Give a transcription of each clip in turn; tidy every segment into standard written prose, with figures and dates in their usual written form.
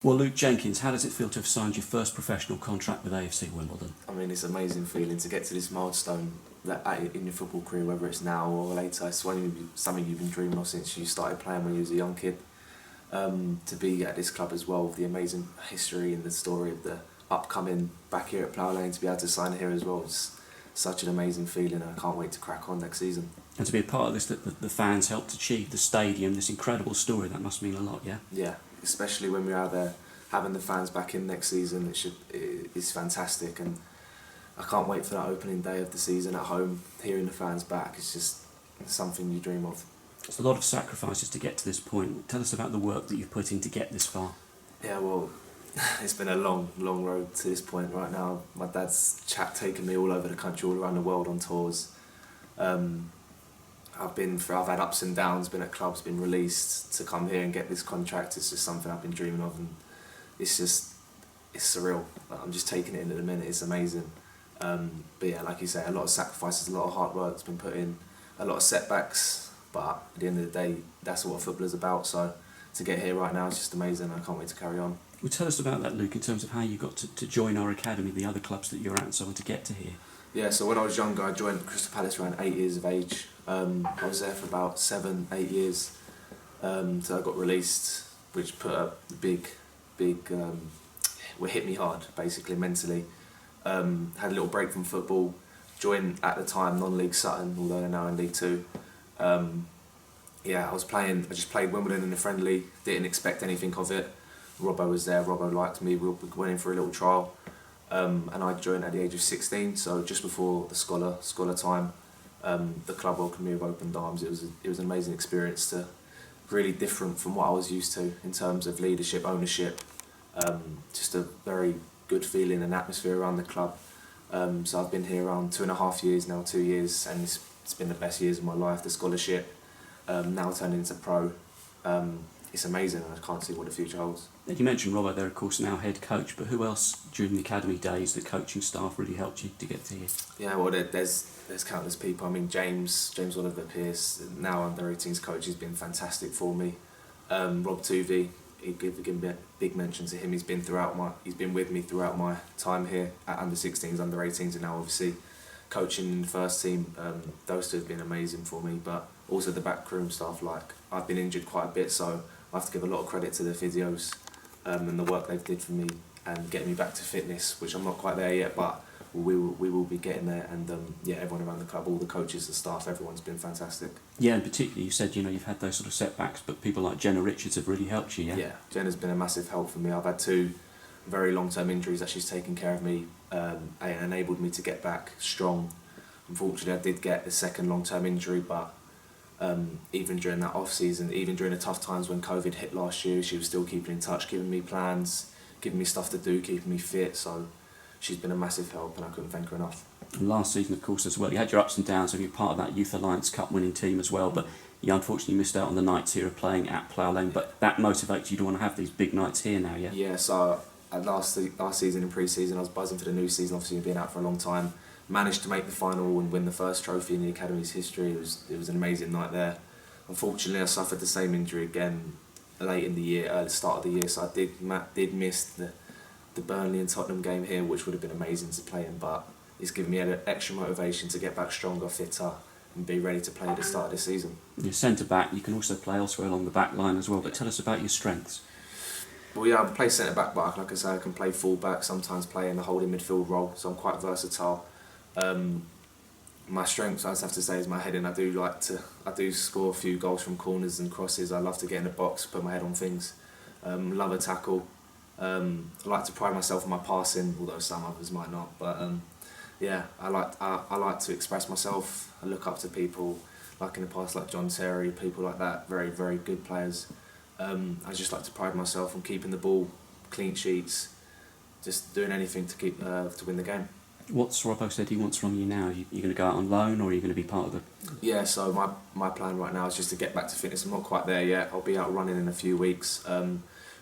Well, Luke Jenkins, how does it feel to have signed your first professional contract with AFC Wimbledon? I mean, it's an amazing feeling to get to this milestone in your football career, whether it's now or later. It's something you've been dreaming of since you started playing when you was a young kid. To be at this club as well, with the amazing history and the story of the upcoming back here at Plough Lane, to be able to sign here as well, it's such an amazing feeling, and I can't wait to crack on next season. And to be a part of this that the fans helped achieve, the stadium, this incredible story, that must mean a lot, yeah? Yeah, especially when we're out there having the fans back in next season, it's fantastic, and I can't wait for that opening day of the season at home, hearing the fans back. It's just something you dream of. It's a lot of sacrifices to get to this point. Tell us about the work that you've put in to get this far. Yeah, well, it's been a long road to this point right now. My dad's taken me all over the country, all around the world on tours. I've had ups and downs, been at clubs, been released. To come here and get this contract, it's just something I've been dreaming of, and it's surreal. I'm just taking it in at the minute. It's amazing. But yeah, like you say, a lot of sacrifices, a lot of hard work's been put in, a lot of setbacks. But at the end of the day, that's what football is about. So to get here right now is just amazing. I can't wait to carry on. Well, tell us about that, Luke, in terms of how you got to join our academy, the other clubs that you're at, and so on, to get to here. Yeah, so when I was younger, I joined Crystal Palace around 8 years of age. I was there for about 7-8 years till I got released, which put a big, hit me hard, basically, mentally. Had a little break from football, joined at the time non-league Sutton, although they're now in League Two. I just played Wimbledon in a friendly, didn't expect anything of it. Robbo was there, Robbo liked me, we went in for a little trial. And I joined at the age of 16, so just before the scholar time. The club welcomed me with open arms. It was an amazing experience, really different from what I was used to in terms of leadership, ownership. Just a very good feeling and atmosphere around the club. So I've been here around 2.5 years now, 2 years, and it's been the best years of my life. The scholarship, now turned into pro. It's amazing, and I can't see what the future holds. You mentioned Robbo there, of course, now head coach, but who else during the academy days, the coaching staff, really helped you to get to here? Yeah, well, there's countless people. I mean, James Oliver Pearce, now under 18s coach, he's been fantastic for me. Rob Tuvey, he'd give a big mention to him. He's been with me throughout my time here at under 16s, under 18s, and now obviously coaching in the first team. Those two have been amazing for me, but also the backroom staff. Like, I've been injured quite a bit, so I have to give a lot of credit to the physios and the work they've did for me and getting me back to fitness, which I'm not quite there yet, but we will be getting there. And everyone around the club, all the coaches, the staff, everyone's been fantastic. Yeah, and particularly you said you've had those sort of setbacks, but people like Jenna Richards have really helped you. Yeah, Jenna's been a massive help for me. I've had 2 very long-term injuries that she's taken care of me and enabled me to get back strong. Unfortunately, I did get a second long-term injury, but even during that off-season, even during the tough times when COVID hit last year, she was still keeping in touch, giving me plans, giving me stuff to do, keeping me fit. So she's been a massive help, and I couldn't thank her enough. And last season, of course, as well, you had your ups and downs, and you're part of that Youth Alliance Cup winning team as well, but you unfortunately missed out on the nights here of playing at Plough Lane, but that motivates you to want to have these big nights here now, yeah? Yeah, so last season in pre-season, I was buzzing for the new season, obviously being out for a long time. Managed to make the final and win the first trophy in the academy's history. It was an amazing night there. Unfortunately, I suffered the same injury again late in the year, start of the year, so I did miss the Burnley and Tottenham game here, which would have been amazing to play in, but it's given me an extra motivation to get back stronger, fitter, and be ready to play at the start of the season. You're centre-back, you can also play elsewhere along the back line as well, but tell us about your strengths. Well, yeah, I play centre-back, but like I say, I can play full-back, sometimes play in the holding midfield role, so I'm quite versatile. My strengths, I just have to say, is my heading. I do score a few goals from corners and crosses. I love to get in the box, put my head on things. Love a tackle. I like to pride myself on my passing, although some others might not. But I like to express myself. I look up to people, like in the past, like John Terry, people like that, very, very good players. I just like to pride myself on keeping the ball, clean sheets, just doing anything to win the game. What's Robbo said he wants from you now? Are you going to go out on loan, or are you going to be part of the... Yeah, so my plan right now is just to get back to fitness. I'm not quite there yet. I'll be out running in a few weeks.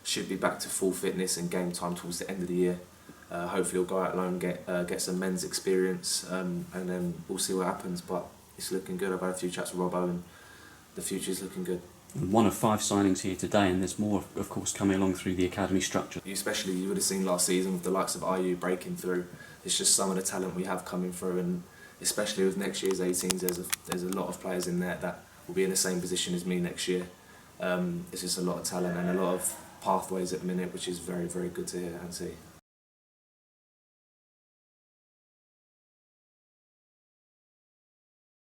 Should be back to full fitness and game time towards the end of the year. Hopefully I'll go out alone, get some men's experience, and then we'll see what happens. But it's looking good. I've had a few chats with Robbo, and the future's looking good. And one of 5 signings here today, and there's more, of course, coming along through the academy structure. Especially, you would have seen last season with the likes of IU breaking through. It's just some of the talent we have coming through, and especially with next year's 18s, there's a lot of players in there that will be in the same position as me next year. It's just a lot of talent and a lot of pathways at the minute, which is very, very good to hear and see.